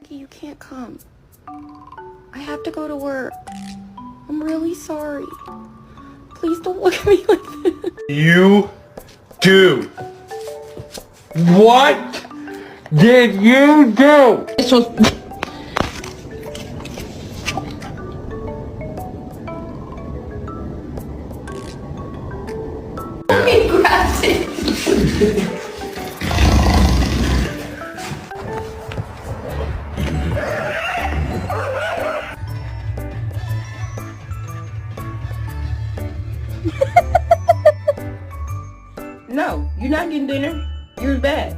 You can't come. I have to go to work. I'm really sorry. Please don't look at me like this. You do. What did you do? He grabbed it. No, you're not getting dinner. You're bad.